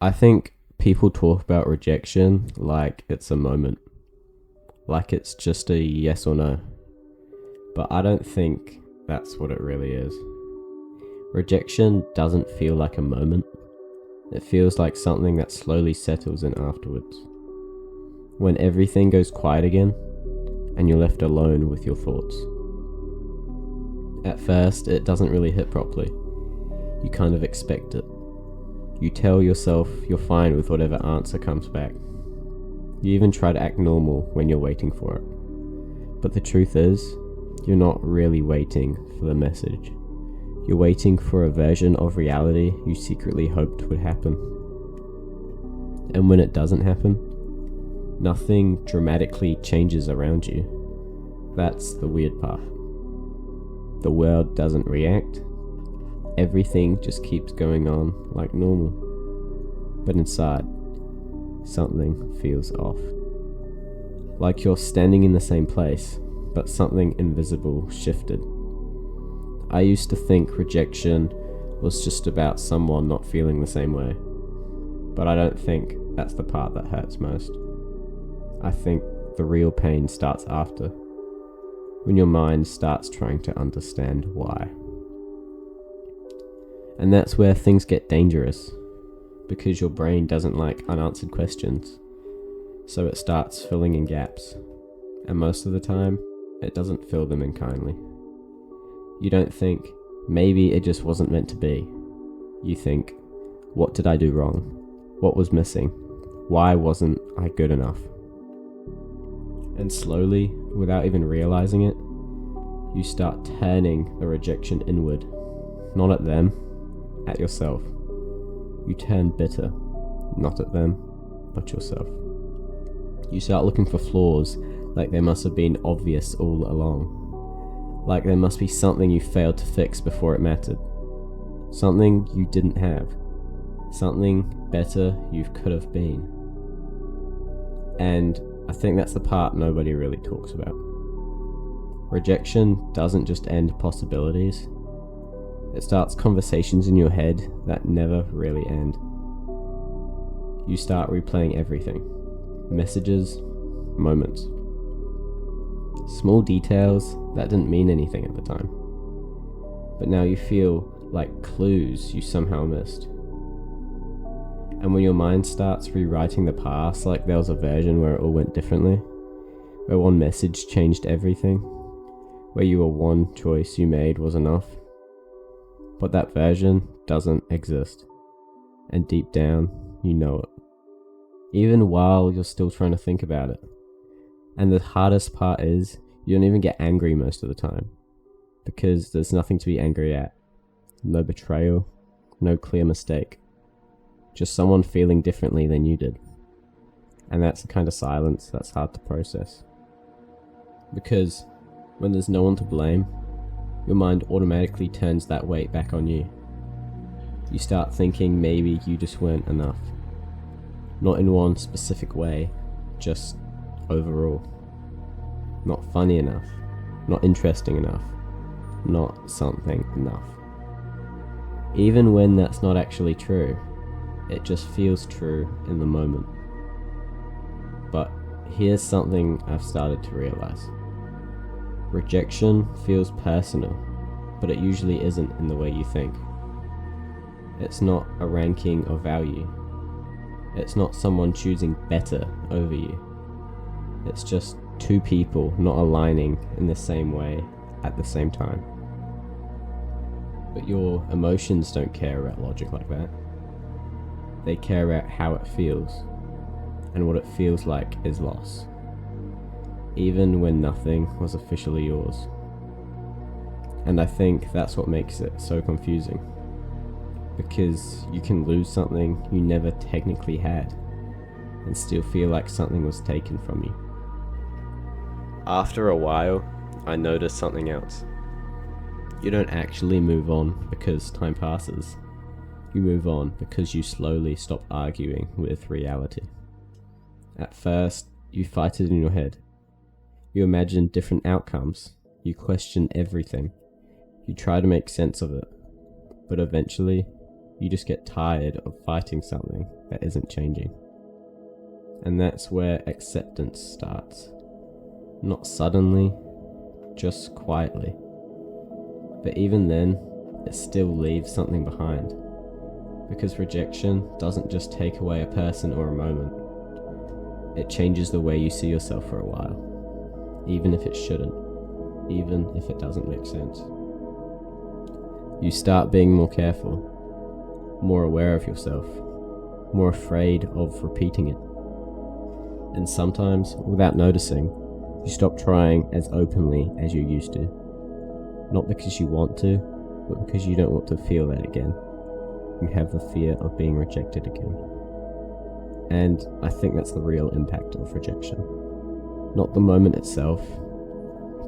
I think people talk about rejection like it's a moment, like it's just a yes or no. But I don't think that's what it really is. Rejection doesn't feel like a moment. It feels like something that slowly settles in afterwards. When everything goes quiet again and you're left alone with your thoughts. At first, it doesn't really hit properly. You kind of expect it. You tell yourself you're fine with whatever answer comes back. You even try to act normal when you're waiting for it. But the truth is, you're not really waiting for the message. You're waiting for a version of reality you secretly hoped would happen. And when it doesn't happen, nothing dramatically changes around you. That's the weird part. The world doesn't react. Everything just keeps going on like normal. But inside, something feels off. Like you're standing in the same place, but something invisible shifted. I used to think rejection was just about someone not feeling the same way. But I don't think that's the part that hurts most. I think the real pain starts after, when your mind starts trying to understand why. And that's where things get dangerous, because your brain doesn't like unanswered questions, so it starts filling in gaps, and most of the time, it doesn't fill them in kindly. You don't think, maybe it just wasn't meant to be. You think, what did I do wrong? What was missing? Why wasn't I good enough? And slowly, without even realizing it, you start turning the rejection inward, not at them, at yourself. You turn bitter, not at them, but yourself. You start looking for flaws like they must have been obvious all along. Like there must be something you failed to fix before it mattered. Something you didn't have. Something better you could have been. And I think that's the part nobody really talks about. Rejection doesn't just end possibilities. It starts conversations in your head that never really end. You start replaying everything. Messages, moments. Small details that didn't mean anything at the time. But now you feel like clues you somehow missed. And when your mind starts rewriting the past like there was a version where it all went differently, where one message changed everything, where you were one choice you made was enough, but that version doesn't exist. And deep down, you know it. Even while you're still trying to think about it. And the hardest part is, you don't even get angry most of the time. Because there's nothing to be angry at. No betrayal, no clear mistake. Just someone feeling differently than you did. And that's the kind of silence that's hard to process. Because when there's no one to blame, your mind automatically turns that weight back on you. You start thinking maybe you just weren't enough. Not in one specific way, just overall. Not funny enough, not interesting enough, not something enough. Even when that's not actually true, it just feels true in the moment. But here's something I've started to realize. Rejection feels personal, but it usually isn't in the way you think. It's not a ranking of value. It's not someone choosing better over you. It's just two people not aligning in the same way at the same time. But your emotions don't care about logic like that. They care about how it feels, and what it feels like is loss. Even when nothing was officially yours. And I think that's what makes it so confusing. Because you can lose something you never technically had, and still feel like something was taken from you. After a while, I noticed something else. You don't actually move on because time passes. You move on because you slowly stop arguing with reality. At first, you fight it in your head. You imagine different outcomes. You question everything. You try to make sense of it. But eventually, You just get tired of fighting something that isn't changing. And that's where acceptance starts. Not suddenly, just quietly. But even then, it still leaves something behind. Because rejection doesn't just take away a person or a moment. It changes the way you see yourself for a while. Even if it shouldn't. Even if it doesn't make sense. You start being more careful. More aware of yourself. More afraid of repeating it. And sometimes, without noticing, you stop trying as openly as you used to. Not because you want to, but because you don't want to feel that again. You have the fear of being rejected again. And I think that's the real impact of rejection. Not the moment itself,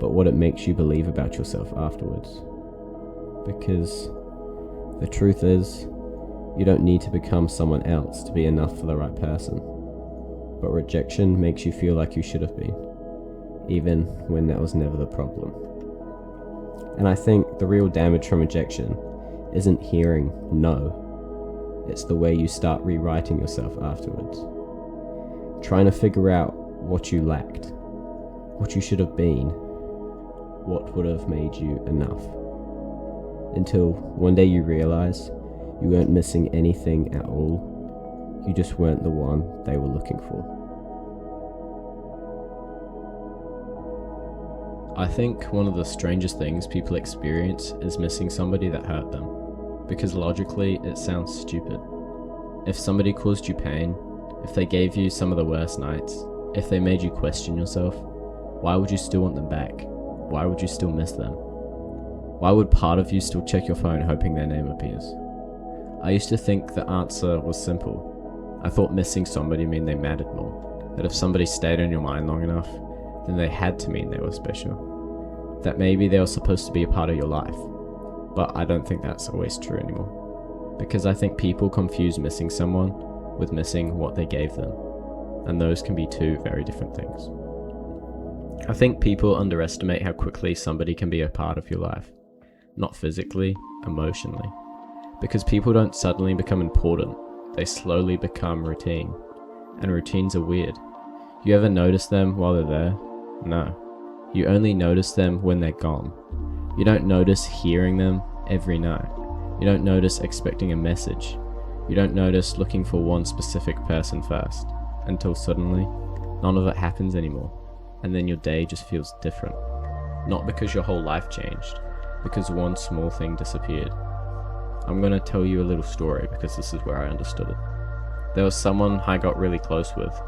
but what it makes you believe about yourself afterwards. Because the truth is, you don't need to become someone else to be enough for the right person. But rejection makes you feel like you should have been, even when that was never the problem. And I think the real damage from rejection isn't hearing no. It's the way you start rewriting yourself afterwards. Trying to figure out what you lacked, what you should have been, what would have made you enough. Until one day you realize you weren't missing anything at all. You just weren't the one they were looking for. I think one of the strangest things people experience is missing somebody that hurt them. Because logically, it sounds stupid. If somebody caused you pain, if they gave you some of the worst nights, if they made you question yourself, why would you still want them back? Why would you still miss them? Why would part of you still check your phone hoping their name appears? I used to think the answer was simple. I thought missing somebody meant they mattered more. That if somebody stayed on your mind long enough, then they had to mean they were special. That maybe they were supposed to be a part of your life. But I don't think that's always true anymore. Because I think people confuse missing someone with missing what they gave them. And those can be two very different things. I think people underestimate how quickly somebody can be a part of your life. Not physically, emotionally. Because people don't suddenly become important. They slowly become routine. And routines are weird. You ever notice them while they're there? No. You only notice them when they're gone. You don't notice hearing them every night. You don't notice expecting a message. You don't notice looking for one specific person first. Until suddenly, none of it happens anymore. And then your day just feels different. Not because your whole life changed. Because one small thing disappeared. I'm going to tell you a little story because this is where I understood it. There was someone I got really close with,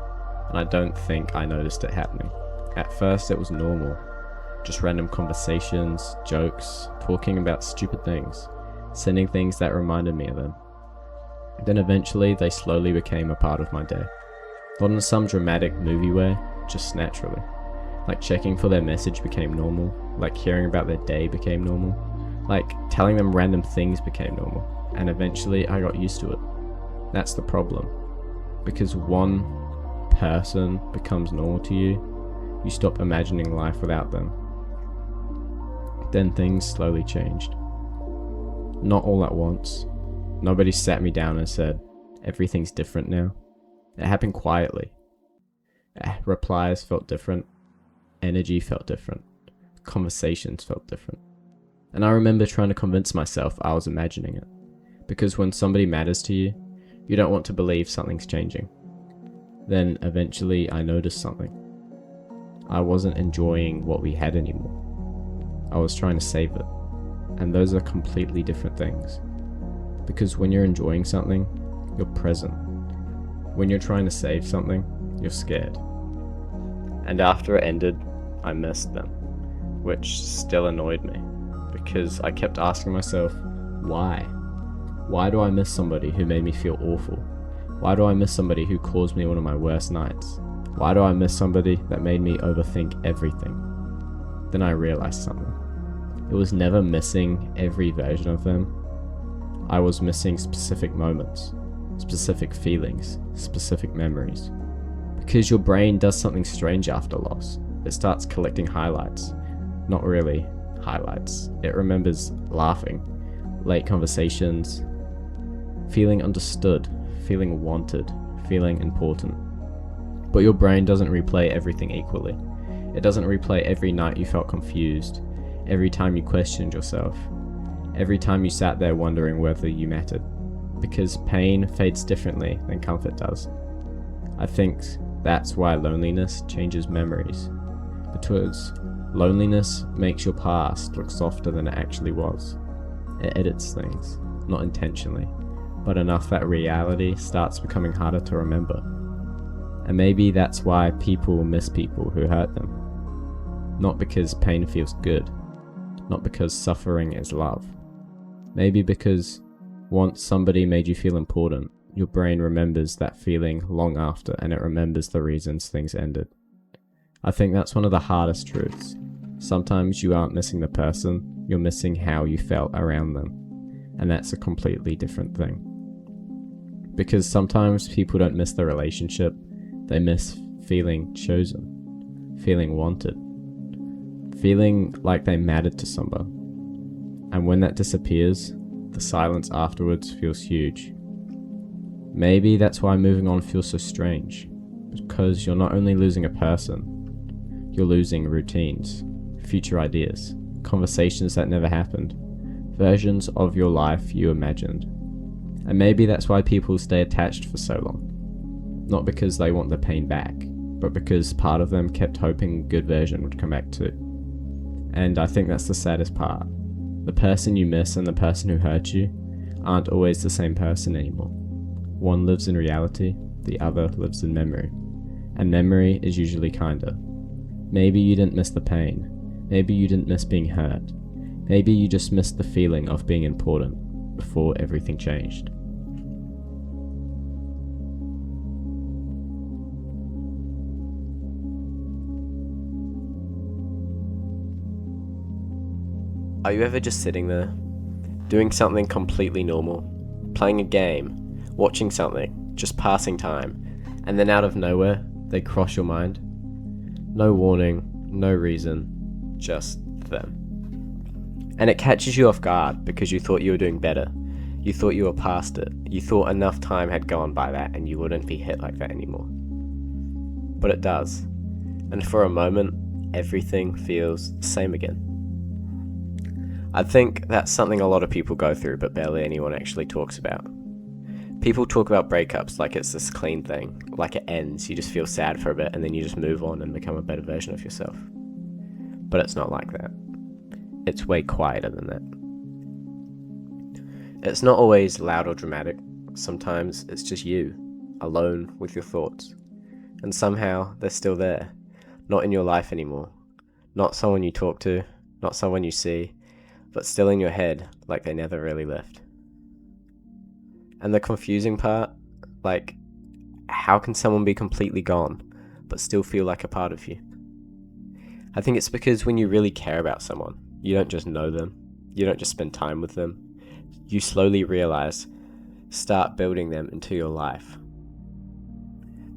and I don't think I noticed it happening. At first it was normal. Just random conversations, jokes, talking about stupid things, sending things that reminded me of them. Then eventually they slowly became a part of my day. Not in some dramatic movie way, just naturally. Like checking for their message became normal, like hearing about their day became normal, like telling them random things became normal, and eventually I got used to it. That's the problem. Because one person becomes normal to you, you stop imagining life without them. Then things slowly changed. Not all at once. Nobody sat me down and said, everything's different now. It happened quietly. Replies felt different. Energy felt different. Conversations felt different. And I remember trying to convince myself I was imagining it. Because when somebody matters to you, you don't want to believe something's changing. Then eventually I noticed something. I wasn't enjoying what we had anymore. I was trying to save it. And those are completely different things. Because when you're enjoying something, you're present. When you're trying to save something, you're scared. And after it ended, I missed them, which still annoyed me, because I kept asking myself, why? Why do I miss somebody who made me feel awful? Why do I miss somebody who caused me one of my worst nights? Why do I miss somebody that made me overthink everything? Then I realized something. It was never missing every version of them. I was missing specific moments, specific feelings, specific memories. Because your brain does something strange after loss. It starts collecting highlights. Not really highlights. It remembers laughing, late conversations, feeling understood, feeling wanted, feeling important. But your brain doesn't replay everything equally. It doesn't replay every night you felt confused, every time you questioned yourself, every time you sat there wondering whether you mattered. Because pain fades differently than comfort does. I think that's why loneliness changes memories. Because loneliness makes your past look softer than it actually was. It edits things, not intentionally, but enough that reality starts becoming harder to remember. And maybe that's why people miss people who hurt them. Not because pain feels good, not because suffering is love. Maybe because once somebody made you feel important, your brain remembers that feeling long after, and it remembers the reasons things ended. I think that's one of the hardest truths. Sometimes you aren't missing the person, you're missing how you felt around them. And that's a completely different thing. Because sometimes people don't miss the relationship, they miss feeling chosen, feeling wanted, feeling like they mattered to someone. And when that disappears, the silence afterwards feels huge. Maybe that's why moving on feels so strange, because you're not only losing a person, you're losing routines, future ideas, conversations that never happened, versions of your life you imagined. And maybe that's why people stay attached for so long. Not because they want the pain back, but because part of them kept hoping a good version would come back too. And I think that's the saddest part. The person you miss and the person who hurt you aren't always the same person anymore. One lives in reality, the other lives in memory. And memory is usually kinder. Maybe you didn't miss the pain. Maybe you didn't miss being hurt. Maybe you just missed the feeling of being important before everything changed. Are you ever just sitting there, doing something completely normal, playing a game, watching something, just passing time, and then out of nowhere, they cross your mind? No warning, no reason, just them. And it catches you off guard because you thought you were doing better. You thought you were past it. You thought enough time had gone by that and you wouldn't be hit like that anymore. But it does. And for a moment, everything feels the same again. I think that's something a lot of people go through, but barely anyone actually talks about. People talk about breakups like it's this clean thing, like it ends, you just feel sad for a bit, and then you just move on and become a better version of yourself. But it's not like that. It's way quieter than that. It's not always loud or dramatic. Sometimes it's just you, alone with your thoughts. And somehow they're still there, not in your life anymore. Not someone you talk to, not someone you see, but still in your head, like they never really left. And the confusing part, like, how can someone be completely gone, but still feel like a part of you? I think it's because when you really care about someone, you don't just know them, you don't just spend time with them, you slowly realize, start building them into your life.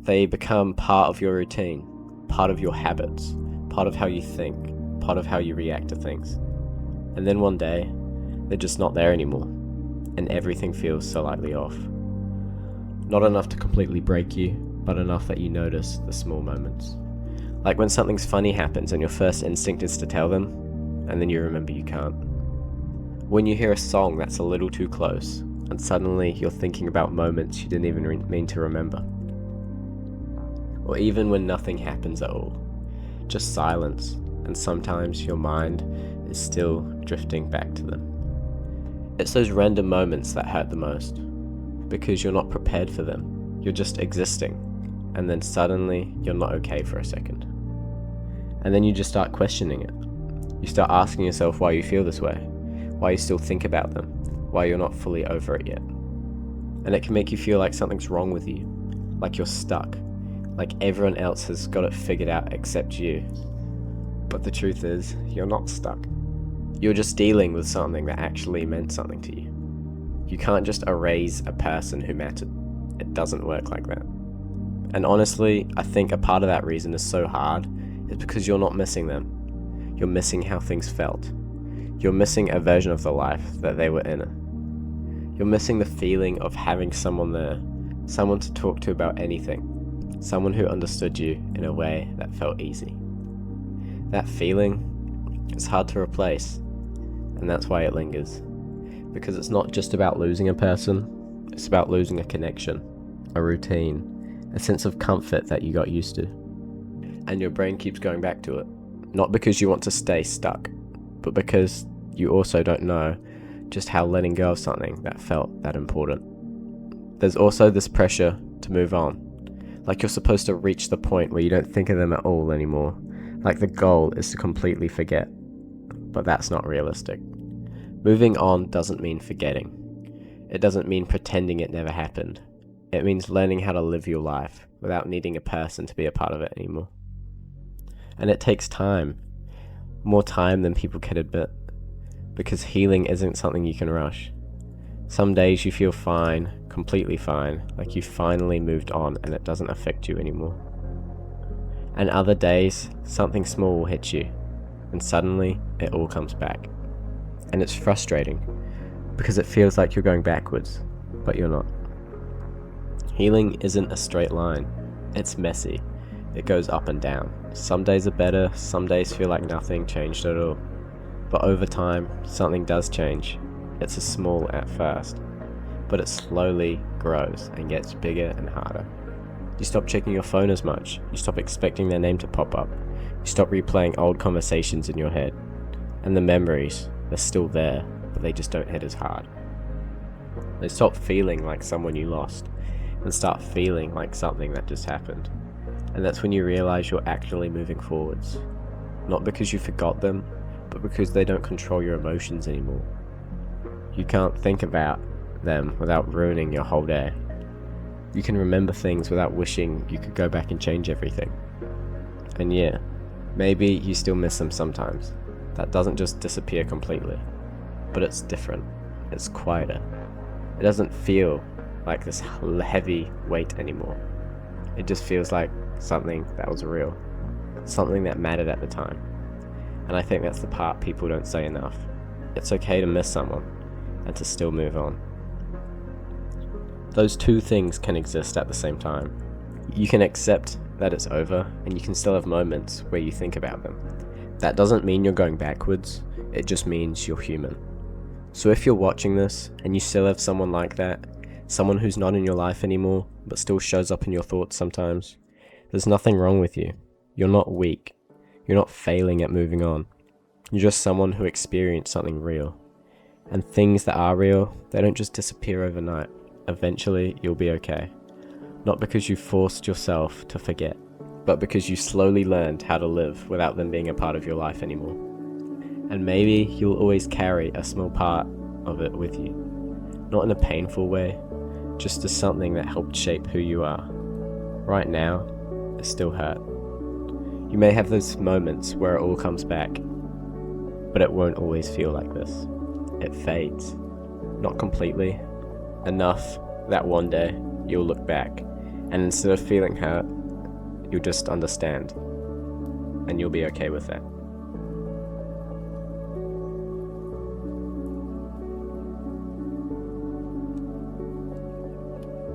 They become part of your routine, part of your habits, part of how you think, part of how you react to things. And then one day, they're just not there anymore, and everything feels slightly off. Not enough to completely break you, but enough that you notice the small moments. Like when something's funny happens and your first instinct is to tell them, and then you remember you can't. When you hear a song that's a little too close, and suddenly you're thinking about moments you didn't even mean to remember. Or even when nothing happens at all, just silence, and sometimes your mind is still drifting back to them. It's those random moments that hurt the most, because you're not prepared for them. You're just existing, and then suddenly you're not okay for a second. And then you just start questioning it. You start asking yourself why you feel this way, why you still think about them, why you're not fully over it yet. And it can make you feel like something's wrong with you, like you're stuck, like everyone else has got it figured out except you. But the truth is, you're not stuck. You're just dealing with something that actually meant something to you. You can't just erase a person who mattered. It doesn't work like that. And honestly, I think a part of that reason is so hard is because you're not missing them. You're missing how things felt. You're missing a version of the life that they were in. You're missing the feeling of having someone there, someone to talk to about anything, someone who understood you in a way that felt easy. That feeling is hard to replace, and that's why it lingers. Because it's not just about losing a person, it's about losing a connection, a routine, a sense of comfort that you got used to. And your brain keeps going back to it, not because you want to stay stuck, but because you also don't know just how letting go of something that felt that important. There's also this pressure to move on, like you're supposed to reach the point where you don't think of them at all anymore, like the goal is to completely forget. But that's not realistic. Moving on doesn't mean forgetting. It doesn't mean pretending it never happened. It means learning how to live your life without needing a person to be a part of it anymore. And it takes time, more time than people can admit, because healing isn't something you can rush. Some days you feel fine, completely fine, like you finally moved on and it doesn't affect you anymore. And other days, something small will hit you, and suddenly it all comes back. And it's frustrating, because it feels like you're going backwards, but you're not. Healing isn't a straight line. It's messy. It goes up and down. Some days are better, some days feel like nothing changed at all. But over time, something does change. It's small at first, but it slowly grows and gets bigger and harder. You stop checking your phone as much. You stop expecting their name to pop up. You stop replaying old conversations in your head. And the memories, they're still there, but they just don't hit as hard. They stop feeling like someone you lost and start feeling like something that just happened. And that's when you realize you're actually moving forwards. Not because you forgot them, but because they don't control your emotions anymore. You can't think about them without ruining your whole day. You can remember things without wishing you could go back and change everything. And yeah, maybe you still miss them sometimes. That doesn't just disappear completely, but it's different. It's quieter. It doesn't feel like this heavy weight anymore. It just feels like something that was real, something that mattered at the time. And I think that's the part people don't say enough. It's okay to miss someone and to still move on. Those two things can exist at the same time. You can accept that it's over, and you can still have moments where you think about them. That doesn't mean you're going backwards, it just means you're human. So if you're watching this and you still have someone like that, someone who's not in your life anymore but still shows up in your thoughts sometimes, there's nothing wrong with you. You're not weak. You're not failing at moving on. You're just someone who experienced something real. And things that are real, they don't just disappear overnight. Eventually, you'll be okay. Not because you forced yourself to forget, but because you slowly learned how to live without them being a part of your life anymore. And maybe you'll always carry a small part of it with you. Not in a painful way, just as something that helped shape who you are. Right now, it still hurt. You may have those moments where it all comes back, but it won't always feel like this. It fades. Not completely. Enough that one day you'll look back, and instead of feeling hurt, you'll just understand, and you'll be okay with that.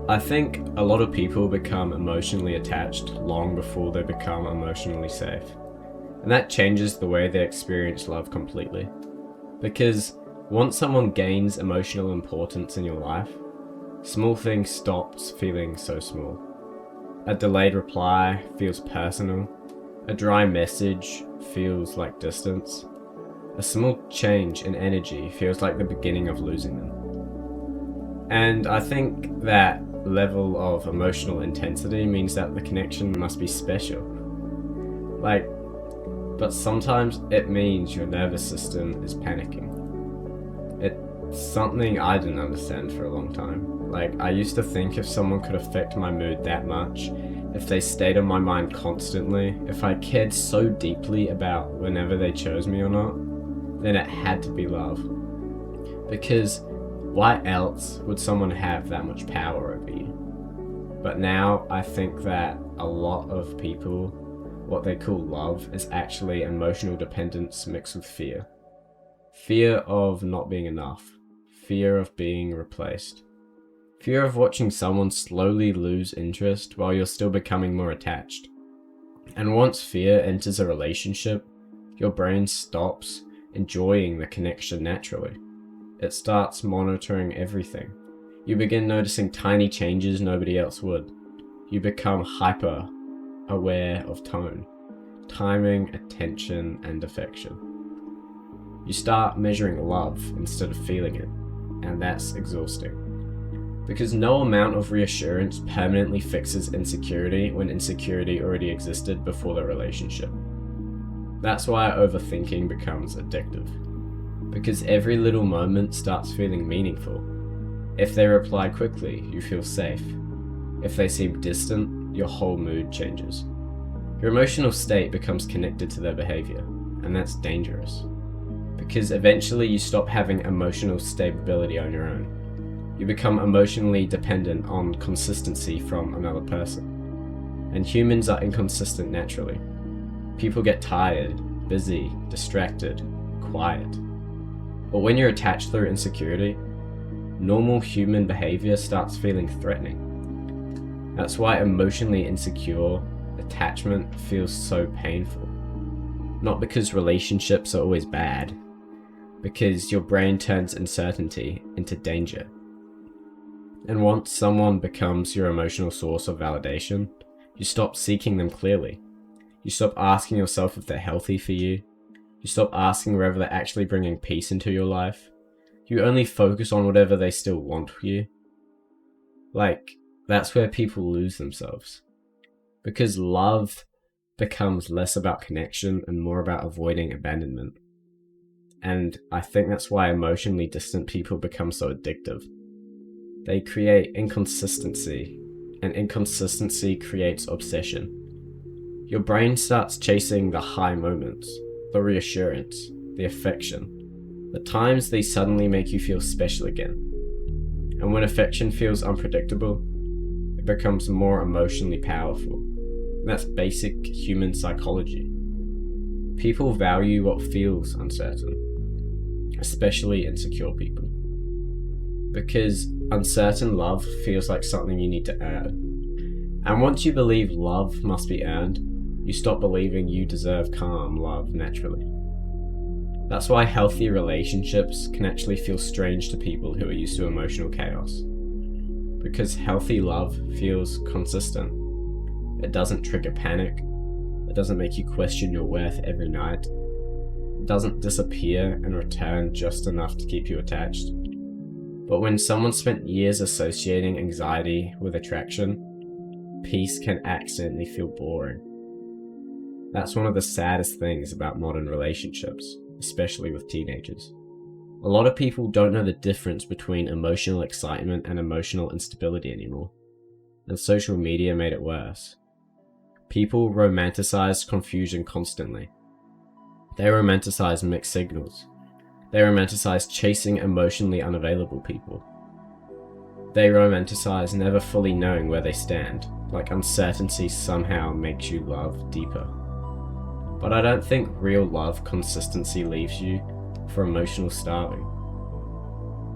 I think a lot of people become emotionally attached long before they become emotionally safe. And that changes the way they experience love completely. Because once someone gains emotional importance in your life, small things stops feeling so small. A delayed reply feels personal. A dry message feels like distance. A small change in energy feels like the beginning of losing them. And I think that level of emotional intensity means that the connection must be special. But sometimes it means your nervous system is panicking. It's something I didn't understand for a long time. I used to think if someone could affect my mood that much, if they stayed on my mind constantly, if I cared so deeply about whenever they chose me or not, then it had to be love. Because why else would someone have that much power over you? But now I think that a lot of people, what they call love, is actually emotional dependence mixed with fear. Fear of not being enough. fear of being replaced. Fear of watching someone slowly lose interest while you're still becoming more attached. And once fear enters a relationship, your brain stops enjoying the connection naturally. It starts monitoring everything. You begin noticing tiny changes nobody else would. You become hyper aware of tone, timing, attention, and affection. You start measuring love instead of feeling it, and that's exhausting. Because no amount of reassurance permanently fixes insecurity when insecurity already existed before the relationship. That's why overthinking becomes addictive. Because every little moment starts feeling meaningful. If they reply quickly, you feel safe. If they seem distant, your whole mood changes. Your emotional state becomes connected to their behavior, and that's dangerous. Because eventually you stop having emotional stability on your own. You become emotionally dependent on consistency from another person. And humans are inconsistent naturally. People get tired, busy, distracted, quiet. But when you're attached through insecurity, normal human behavior starts feeling threatening. That's why emotionally insecure attachment feels so painful. Not because relationships are always bad, because your brain turns uncertainty into danger. And once someone becomes your emotional source of validation, you stop seeking them clearly. You stop asking yourself if they're healthy for you. You stop asking whether they're actually bringing peace into your life. You only focus on whatever they still want for you. That's where people lose themselves. Because love becomes less about connection and more about avoiding abandonment. And I think that's why emotionally distant people become so addictive. They create inconsistency, and inconsistency creates obsession. Your brain starts chasing the high moments, the reassurance, the affection, the times they suddenly make you feel special again. And when affection feels unpredictable, it becomes more emotionally powerful. That's basic human psychology. People value what feels uncertain, especially insecure people. Because uncertain love feels like something you need to earn. And once you believe love must be earned, you stop believing you deserve calm love naturally. That's why healthy relationships can actually feel strange to people who are used to emotional chaos. Because healthy love feels consistent. It doesn't trigger panic. It doesn't make you question your worth every night. It doesn't disappear and return just enough to keep you attached. But when someone spent years associating anxiety with attraction, peace can accidentally feel boring. That's one of the saddest things about modern relationships, especially with teenagers. A lot of people don't know the difference between emotional excitement and emotional instability anymore, and social media made it worse. People romanticize confusion constantly. They romanticize mixed signals. They romanticize chasing emotionally unavailable people. They romanticize never fully knowing where they stand, like uncertainty somehow makes you love deeper. But I don't think real love consistency leaves you for emotional starving.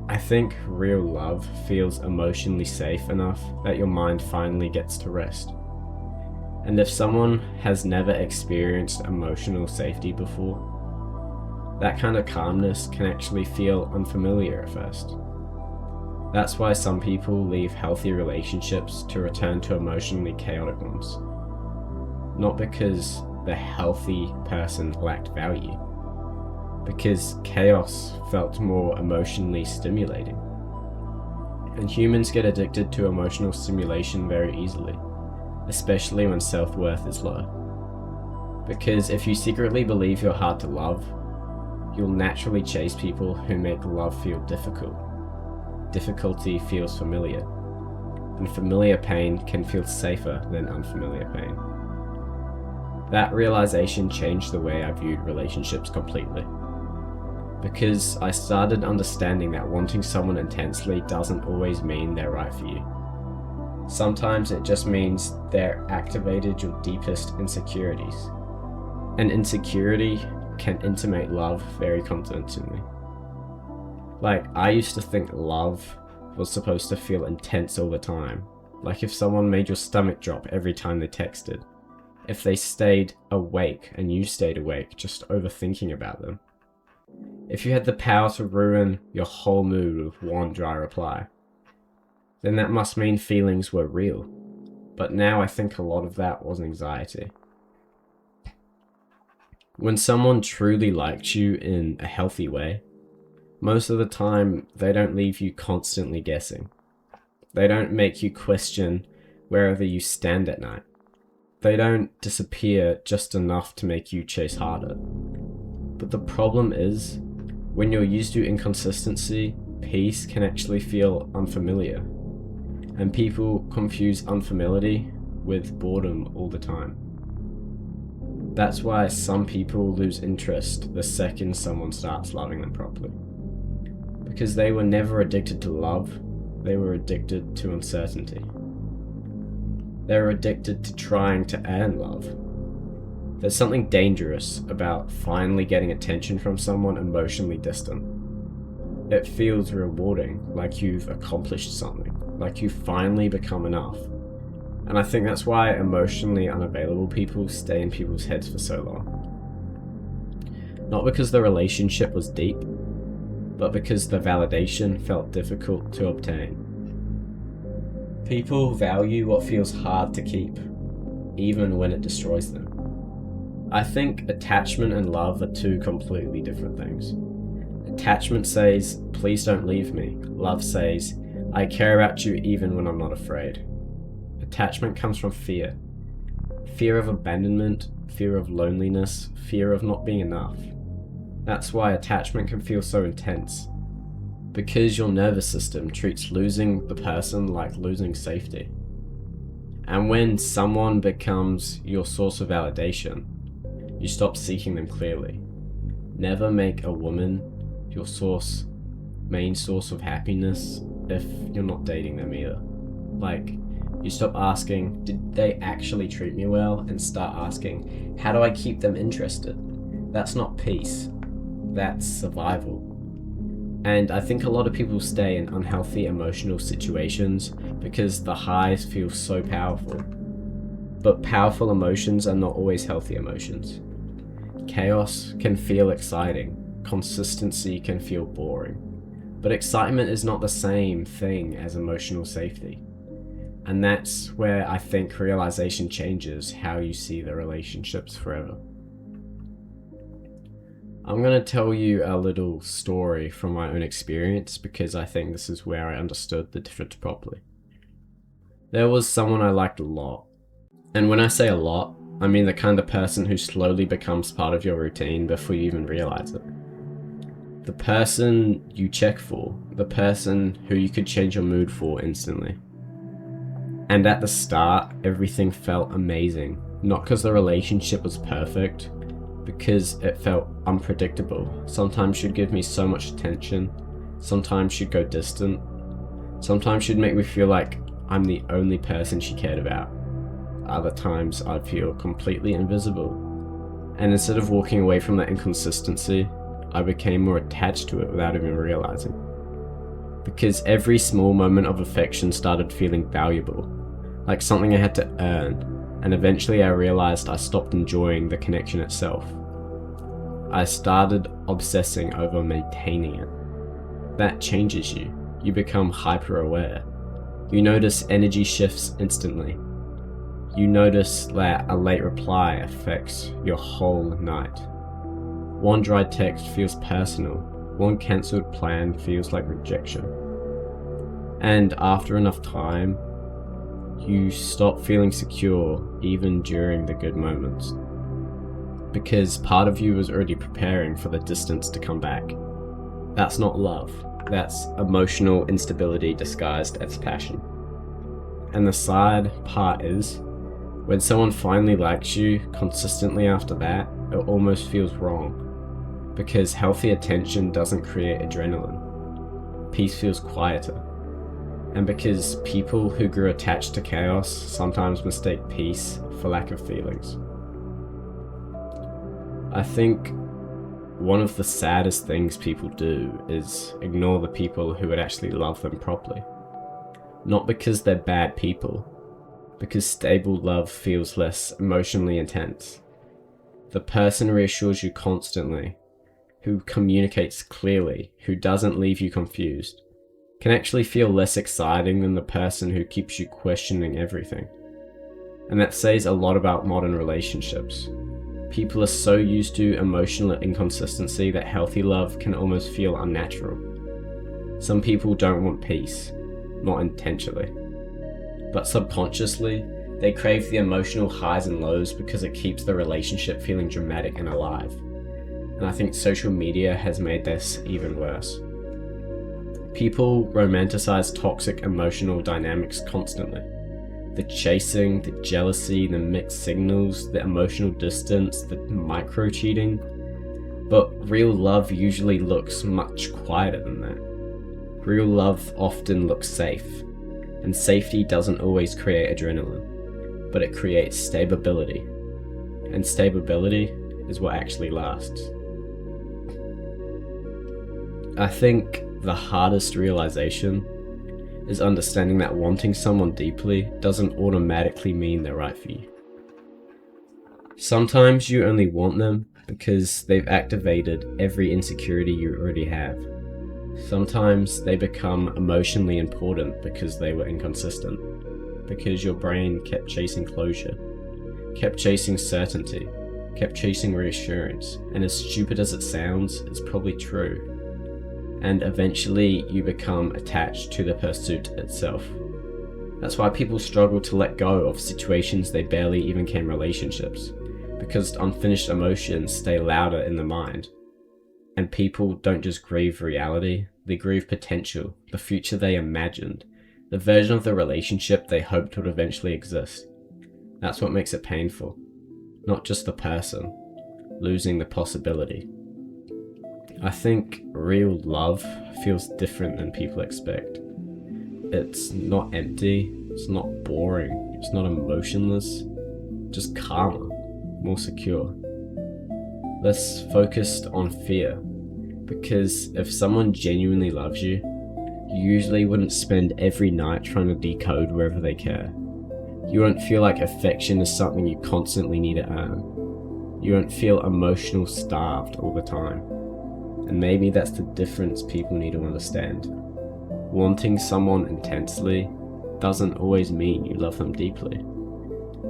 I think real love feels emotionally safe enough that your mind finally gets to rest. And if someone has never experienced emotional safety before, that kind of calmness can actually feel unfamiliar at first. That's why some people leave healthy relationships to return to emotionally chaotic ones. Not because the healthy person lacked value, because chaos felt more emotionally stimulating. And humans get addicted to emotional stimulation very easily, especially when self-worth is low. Because if you secretly believe you're hard to love, you'll naturally chase people who make love feel difficult. Difficulty feels familiar, and familiar pain can feel safer than unfamiliar pain. That realization changed the way I viewed relationships completely. Because I started understanding that wanting someone intensely doesn't always mean they're right for you. Sometimes it just means they're activated your deepest insecurities. And insecurity can intimate love very convincingly. Like, I used to think love was supposed to feel intense all the time. Like if someone made your stomach drop every time they texted. If they stayed awake and you stayed awake, just overthinking about them. If you had the power to ruin your whole mood with one dry reply, then that must mean feelings were real. But now I think a lot of that was anxiety. When someone truly liked you in a healthy way, most of the time they don't leave you constantly guessing. They don't make you question wherever you stand at night. They don't disappear just enough to make you chase harder. But the problem is, when you're used to inconsistency, peace can actually feel unfamiliar. And people confuse unfamiliarity with boredom all the time. That's why some people lose interest the second someone starts loving them properly. Because they were never addicted to love, they were addicted to uncertainty. They were addicted to trying to earn love. There's something dangerous about finally getting attention from someone emotionally distant. It feels rewarding, like you've accomplished something, like you've finally become enough. And I think that's why emotionally unavailable people stay in people's heads for so long. Not because the relationship was deep, but because the validation felt difficult to obtain. People value what feels hard to keep, even when it destroys them. I think attachment and love are two completely different things. Attachment says, please don't leave me. Love says, I care about you even when I'm not afraid. Attachment comes from fear. Fear of abandonment, fear of loneliness, fear of not being enough. That's why attachment can feel so intense. Because your nervous system treats losing the person like losing safety. And when someone becomes your source of validation, you stop seeking them clearly. Never make a woman your main source of happiness if you're not dating them either. Like, you stop asking, did they actually treat me well? And start asking, how do I keep them interested? That's not peace. That's survival. And I think a lot of people stay in unhealthy emotional situations because the highs feel so powerful. But powerful emotions are not always healthy emotions. Chaos can feel exciting. Consistency can feel boring. But excitement is not the same thing as emotional safety. And that's where I think realization changes how you see the relationships forever. I'm going to tell you a little story from my own experience because I think this is where I understood the difference properly. There was someone I liked a lot. And when I say a lot, I mean the kind of person who slowly becomes part of your routine before you even realize it. The person you check for, the person who you could change your mood for instantly. And at the start, everything felt amazing. Not because the relationship was perfect, because it felt unpredictable. Sometimes she'd give me so much attention, sometimes she'd go distant, sometimes she'd make me feel like I'm the only person she cared about. Other times I'd feel completely invisible. And instead of walking away from that inconsistency, I became more attached to it without even realizing. Because every small moment of affection started feeling valuable, like something I had to earn. And eventually I realized I stopped enjoying the connection itself. I started obsessing over maintaining it. That changes you. You become hyper aware. You notice energy shifts instantly. You notice that a late reply affects your whole night. One dry text feels personal. One cancelled plan feels like rejection. And after enough time, you stop feeling secure even during the good moments. Because part of you was already preparing for the distance to come back. That's not love. That's emotional instability disguised as passion. And the sad part is, when someone finally likes you consistently after that, it almost feels wrong. Because healthy attention doesn't create adrenaline. Peace feels quieter. And because people who grew attached to chaos sometimes mistake peace for lack of feelings. I think one of the saddest things people do is ignore the people who would actually love them properly. Not because they're bad people, because stable love feels less emotionally intense. The person who reassures you constantly, who communicates clearly, who doesn't leave you confused, can actually feel less exciting than the person who keeps you questioning everything. And that says a lot about modern relationships. People are so used to emotional inconsistency that healthy love can almost feel unnatural. Some people don't want peace, not intentionally, but subconsciously, they crave the emotional highs and lows because it keeps the relationship feeling dramatic and alive. And I think social media has made this even worse. People romanticize toxic emotional dynamics constantly. The chasing, the jealousy, the mixed signals, the emotional distance, the micro-cheating. But real love usually looks much quieter than that. Real love often looks safe, and safety doesn't always create adrenaline, but it creates stability. And stability is what actually lasts. I think the hardest realization is understanding that wanting someone deeply doesn't automatically mean they're right for you. Sometimes you only want them because they've activated every insecurity you already have. Sometimes they become emotionally important because they were inconsistent, because your brain kept chasing closure, kept chasing certainty, kept chasing reassurance, and as stupid as it sounds, it's probably true. And eventually you become attached to the pursuit itself. That's why people struggle to let go of situations they barely even came relationships, because unfinished emotions stay louder in the mind. And people don't just grieve reality, they grieve potential, the future they imagined, the version of the relationship they hoped would eventually exist. That's what makes it painful. Not just the person, losing the possibility. I think real love feels different than people expect. It's not empty, it's not boring, it's not emotionless, just calmer, more secure. Less focused on fear, because if someone genuinely loves you, you usually wouldn't spend every night trying to decode wherever they care. You won't feel like affection is something you constantly need to earn. You won't feel emotional starved all the time. And maybe that's the difference people need to understand. Wanting someone intensely doesn't always mean you love them deeply.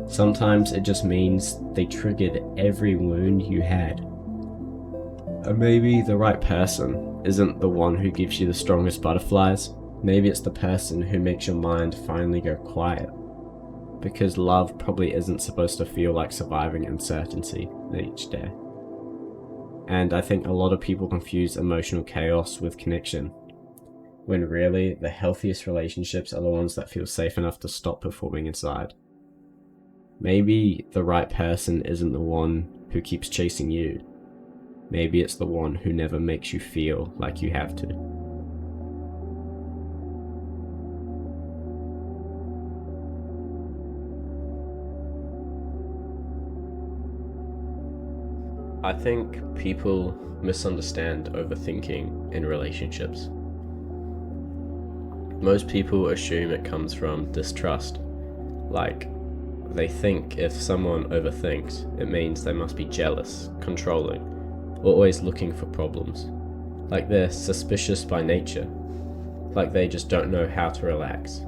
Sometimes it just means they triggered every wound you had. And maybe the right person isn't the one who gives you the strongest butterflies. Maybe it's the person who makes your mind finally go quiet. Because love probably isn't supposed to feel like surviving uncertainty each day. And I think a lot of people confuse emotional chaos with connection, when really the healthiest relationships are the ones that feel safe enough to stop performing inside. Maybe the right person isn't the one who keeps chasing you. Maybe it's the one who never makes you feel like you have to. I think people misunderstand overthinking in relationships. Most people assume it comes from distrust. Like, they think if someone overthinks, it means they must be jealous, controlling, or always looking for problems. Like they're suspicious by nature. Like they just don't know how to relax.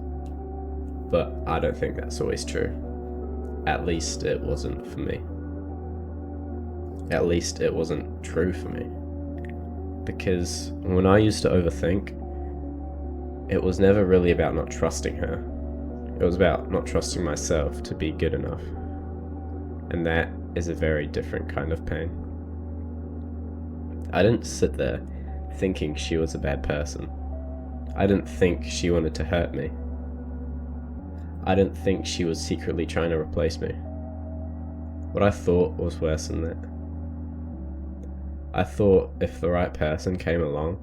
But I don't think that's always true. At least it wasn't for me. At least it wasn't true for me. Because when I used to overthink, it was never really about not trusting her. It was about not trusting myself to be good enough. And that is a very different kind of pain. I didn't sit there thinking she was a bad person. I didn't think she wanted to hurt me. I didn't think she was secretly trying to replace me. What I thought was worse than that. I thought if the right person came along,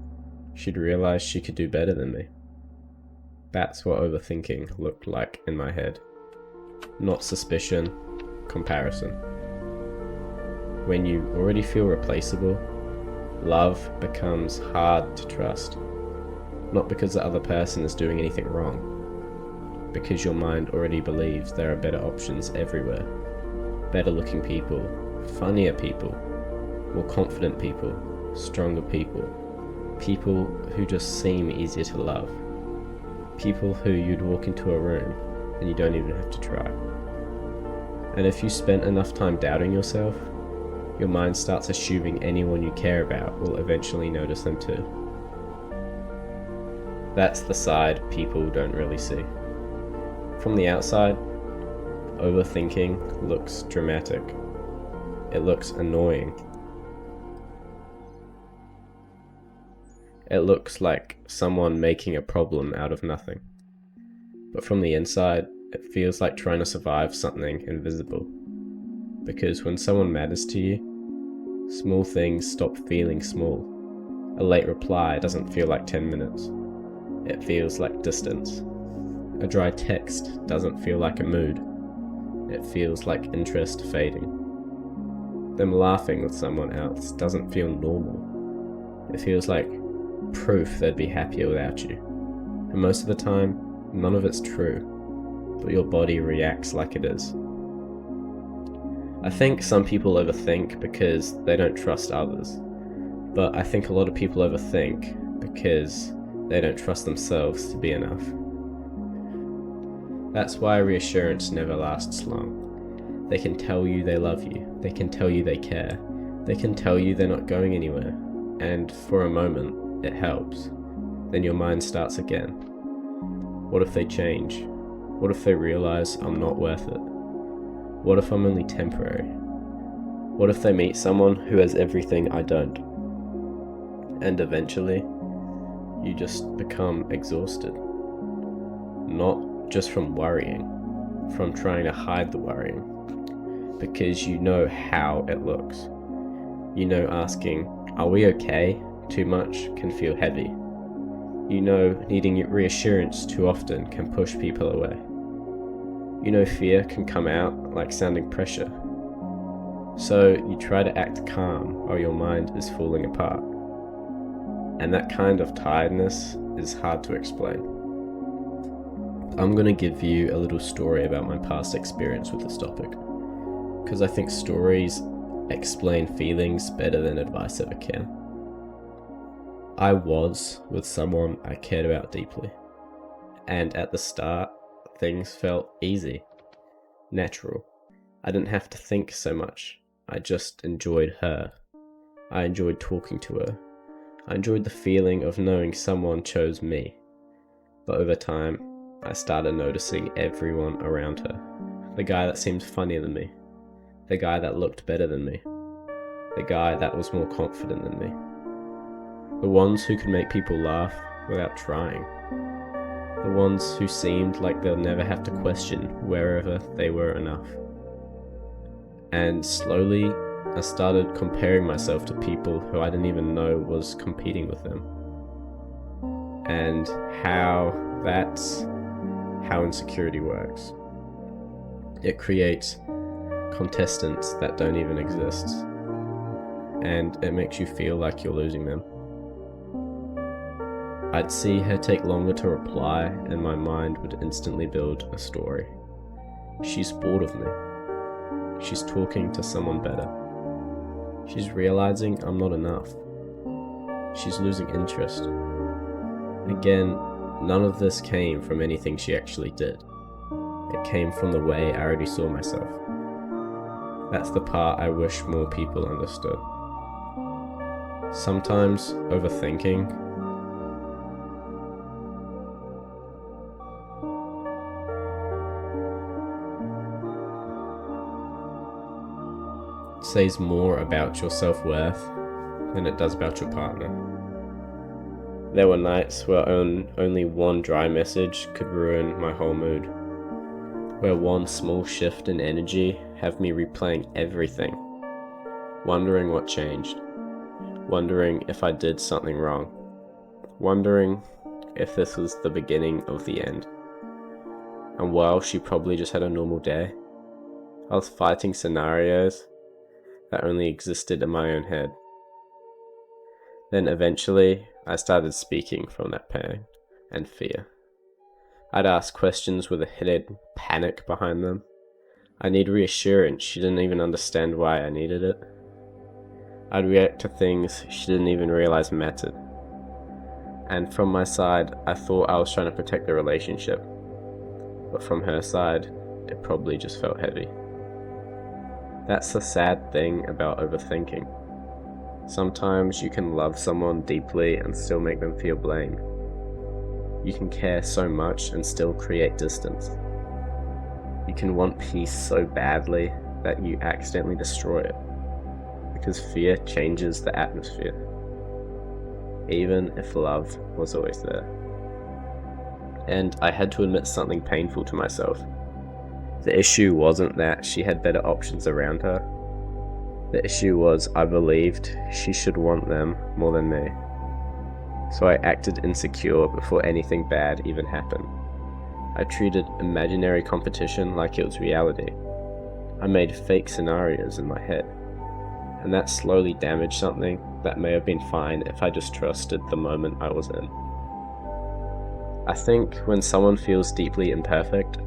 she'd realize she could do better than me. That's what overthinking looked like in my head. Not suspicion, comparison. When you already feel replaceable, love becomes hard to trust. Not because the other person is doing anything wrong, because your mind already believes there are better options everywhere. Better looking people, funnier people, more confident people, stronger people, people who just seem easier to love, people who you'd walk into a room and you don't even have to try. And if you spent enough time doubting yourself, your mind starts assuming anyone you care about will eventually notice them too. That's the side people don't really see. From the outside, overthinking looks dramatic. It looks annoying. It looks like someone making a problem out of nothing. But from the inside, it feels like trying to survive something invisible. Because when someone matters to you, small things stop feeling small. A late reply doesn't feel like 10 minutes. It feels like distance. A dry text doesn't feel like a mood. It feels like interest fading. Them laughing with someone else doesn't feel normal. It feels like proof they'd be happier without you. And most of the time, none of it's true, but your body reacts like it is. I think some people overthink because they don't trust others, but I think a lot of people overthink because they don't trust themselves to be enough. That's why reassurance never lasts long. They can tell you they love you, they can tell you they care, they can tell you they're not going anywhere, and for a moment, it helps. Then your mind starts again. What if they change? What if they realize I'm not worth it? What if I'm only temporary? What if they meet someone who has everything I don't? And eventually, you just become exhausted. Not just from worrying, from trying to hide the worrying, because you know how it looks. You know asking, "Are we okay?" too much can feel heavy. You know needing reassurance too often can push people away. You know fear can come out like sounding pressure. So you try to act calm while your mind is falling apart. And that kind of tiredness is hard to explain. I'm going to give you a little story about my past experience with this topic, because I think stories explain feelings better than advice ever can. I was with someone I cared about deeply, and at the start, things felt easy, natural. I didn't have to think so much. I just enjoyed her. I enjoyed talking to her. I enjoyed the feeling of knowing someone chose me. But over time, I started noticing everyone around her. The guy that seemed funnier than me. The guy that looked better than me. The guy that was more confident than me. The ones who could make people laugh without trying. The ones who seemed like they'll never have to question wherever they were enough. And slowly, I started comparing myself to people who I didn't even know was competing with them. And that's how insecurity works. It creates contestants that don't even exist. And it makes you feel like you're losing them. I'd see her take longer to reply, and my mind would instantly build a story. She's bored of me. She's talking to someone better. She's realizing I'm not enough. She's losing interest. Again, none of this came from anything she actually did. It came from the way I already saw myself. That's the part I wish more people understood. Sometimes overthinking says more about your self-worth than it does about your partner. There were nights where only one dry message could ruin my whole mood, where one small shift in energy have me replaying everything, wondering what changed, wondering if I did something wrong, wondering if this was the beginning of the end. And while she probably just had a normal day, I was fighting scenarios that only existed in my own head. Then eventually, I started speaking from that pain and fear. I'd ask questions with a hidden panic behind them. I need reassurance. She didn't even understand why I needed it. I'd react to things she didn't even realize mattered. And from my side, I thought I was trying to protect the relationship. But from her side, it probably just felt heavy. That's the sad thing about overthinking. Sometimes you can love someone deeply and still make them feel blame. You can care so much and still create distance. You can want peace so badly that you accidentally destroy it, because fear changes the atmosphere, even if love was always there. And I had to admit something painful to myself. The issue wasn't that she had better options around her. The issue was I believed she should want them more than me. So I acted insecure before anything bad even happened. I treated imaginary competition like it was reality. I made fake scenarios in my head. And that slowly damaged something that may have been fine if I just trusted the moment I was in. I think when someone feels deeply imperfect,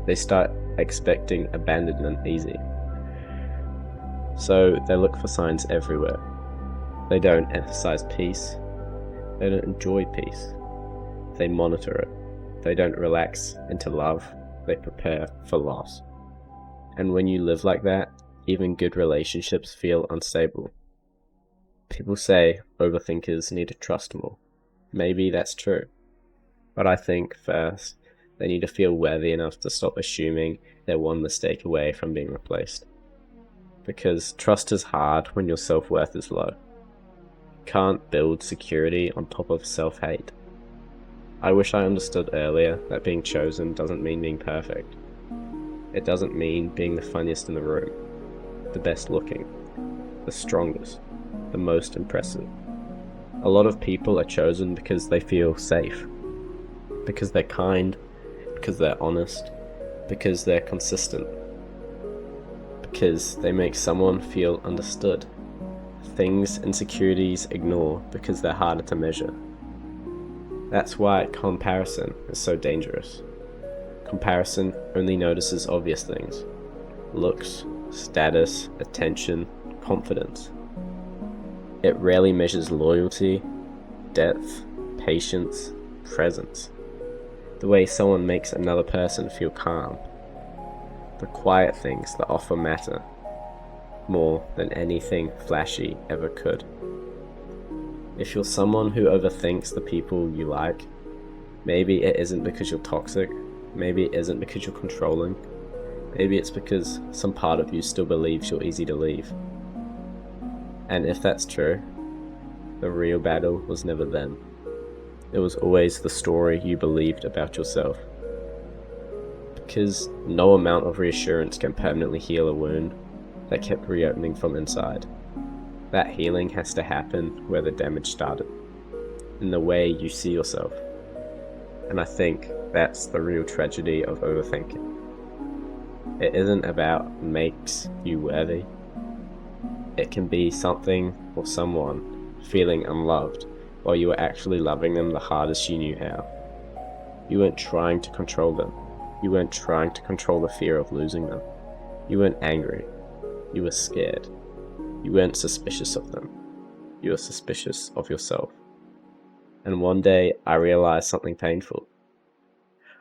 they start expecting abandonment easy. So they look for signs everywhere. They don't emphasize peace. They don't enjoy peace. They monitor it. They don't relax into love. They prepare for loss. And when you live like that, even good relationships feel unstable. People say overthinkers need to trust more. Maybe that's true. But I think first, they need to feel worthy enough to stop assuming they're one mistake away from being replaced. Because trust is hard when your self-worth is low. You can't build security on top of self-hate. I wish I understood earlier that being chosen doesn't mean being perfect. It doesn't mean being the funniest in the room, the best looking, the strongest, the most impressive. A lot of people are chosen because they feel safe, because they're kind, because they're honest, because they're consistent, because they make someone feel understood. Things insecurities ignore because they're harder to measure. That's why comparison is so dangerous. Comparison only notices obvious things: looks, status, attention, confidence. It rarely measures loyalty, depth, patience, presence. The way someone makes another person feel calm. The quiet things that often matter more than anything flashy ever could. If you're someone who overthinks the people you like, maybe it isn't because you're toxic, maybe it isn't because you're controlling, maybe it's because some part of you still believes you're easy to leave. And if that's true, the real battle was never them. It was always the story you believed about yourself. Because no amount of reassurance can permanently heal a wound that kept reopening from inside. That healing has to happen where the damage started, in the way you see yourself. And I think that's the real tragedy of overthinking. It isn't about makes you worthy. It can be something or someone feeling unloved while you were actually loving them the hardest you knew how. You weren't trying to control them. You weren't trying to control the fear of losing them. You weren't angry. You were scared. You weren't suspicious of them. You were suspicious of yourself. And one day I realized something painful.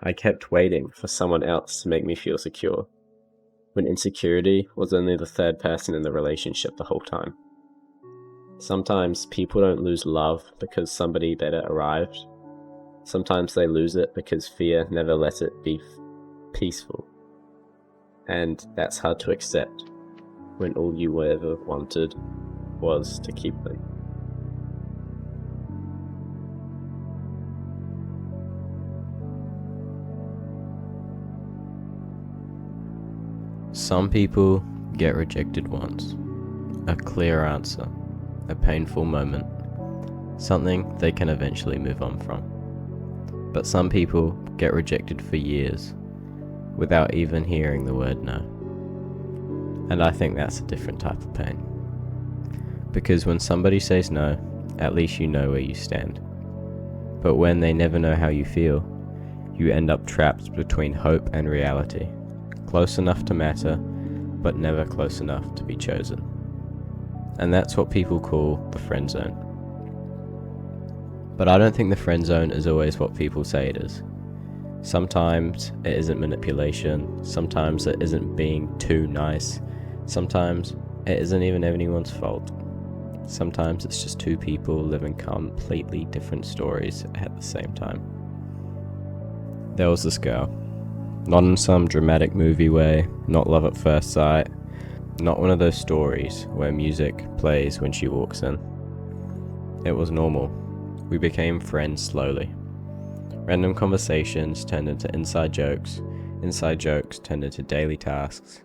I kept waiting for someone else to make me feel secure, when insecurity was only the third person in the relationship the whole time. Sometimes people don't lose love because somebody better arrived. Sometimes they lose it because fear never lets it be peaceful. And that's hard to accept when all you ever wanted was to keep them. Some people get rejected once. A clear answer. A painful moment. Something they can eventually move on from. But some people get rejected for years without even hearing the word no. And I think that's a different type of pain. Because when somebody says no, at least you know where you stand. But when they never know how you feel, you end up trapped between hope and reality, close enough to matter, but never close enough to be chosen. And that's what people call the friend zone. But I don't think the friend zone is always what people say it is. Sometimes it isn't manipulation, sometimes it isn't being too nice, sometimes it isn't even anyone's fault. Sometimes it's just two people living completely different stories at the same time. There was this girl. Not in some dramatic movie way, not love at first sight, not one of those stories where music plays when she walks in. It was normal. We became friends slowly. Random conversations turned into inside jokes turned into daily tasks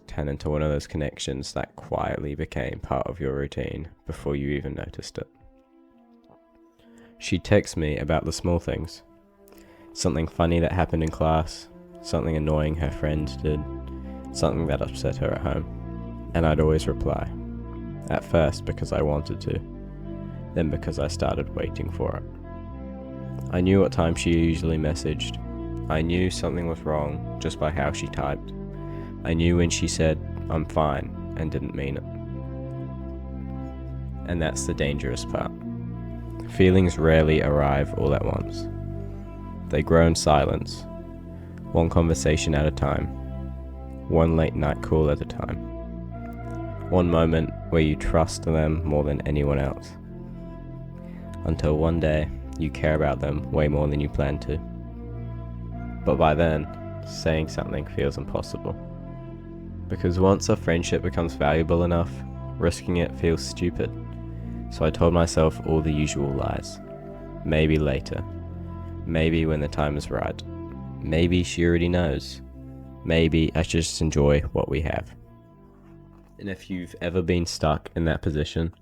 turned into one of those connections that quietly became part of your routine before you even noticed it. She'd text me about the small things. Something funny that happened in class, something annoying her friend did, something that upset her at home. And I'd always reply. At first because I wanted to, then because I started waiting for it. I knew what time she usually messaged. I knew something was wrong just by how she typed. I knew when she said, "I'm fine," and didn't mean it. And that's the dangerous part. Feelings rarely arrive all at once. They grow in silence, one conversation at a time, one late night call at a time, one moment where you trust them more than anyone else, until one day you care about them way more than you planned to. But by then, saying something feels impossible. Because once a friendship becomes valuable enough, risking it feels stupid. So I told myself all the usual lies. Maybe later. Maybe when the time is right. Maybe she already knows. Maybe I should just enjoy what we have. And if you've ever been stuck in that position,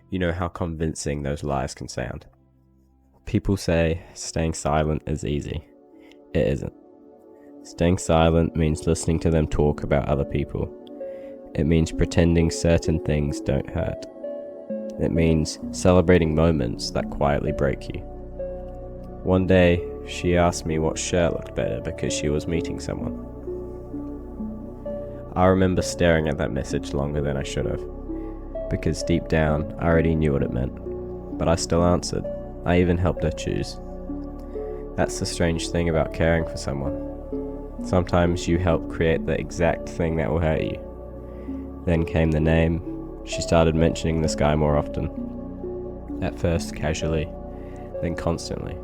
you know how convincing those lies can sound. People say staying silent is easy. It isn't. Staying silent means listening to them talk about other people. It means pretending certain things don't hurt. It means celebrating moments that quietly break you. One day, she asked me what shirt looked better because she was meeting someone. I remember staring at that message longer than I should have, because deep down, I already knew what it meant. But I still answered. I even helped her choose. That's the strange thing about caring for someone. Sometimes you help create the exact thing that will hurt you. Then came the name. She started mentioning this guy more often. At first casually, then constantly.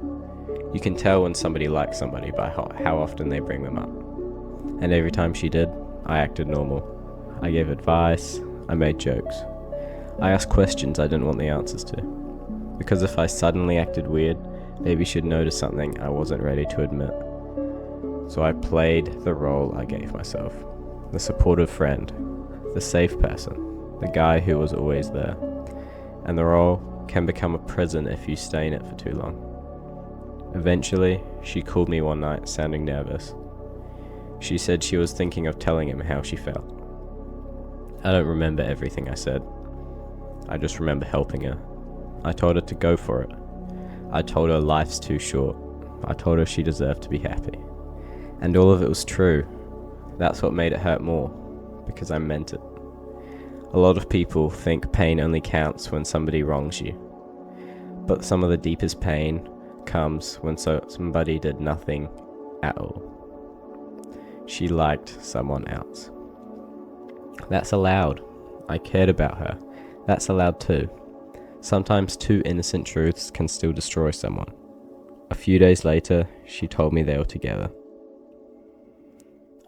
You can tell when somebody likes somebody by how often they bring them up. And every time she did, I acted normal. I gave advice, I made jokes. I asked questions I didn't want the answers to. Because if I suddenly acted weird, maybe she'd notice something I wasn't ready to admit. So I played the role I gave myself. The supportive friend, the safe person, the guy who was always there. And the role can become a prison if you stay in it for too long. Eventually, she called me one night sounding nervous. She said she was thinking of telling him how she felt. I don't remember everything I said. I just remember helping her. I told her to go for it. I told her life's too short. I told her she deserved to be happy. And all of it was true. That's what made it hurt more, because I meant it. A lot of people think pain only counts when somebody wrongs you. But some of the deepest pain comes when somebody did nothing at all. She liked someone else. That's allowed. I cared about her. That's allowed too. Sometimes two innocent truths can still destroy someone. A few days later, she told me they were together.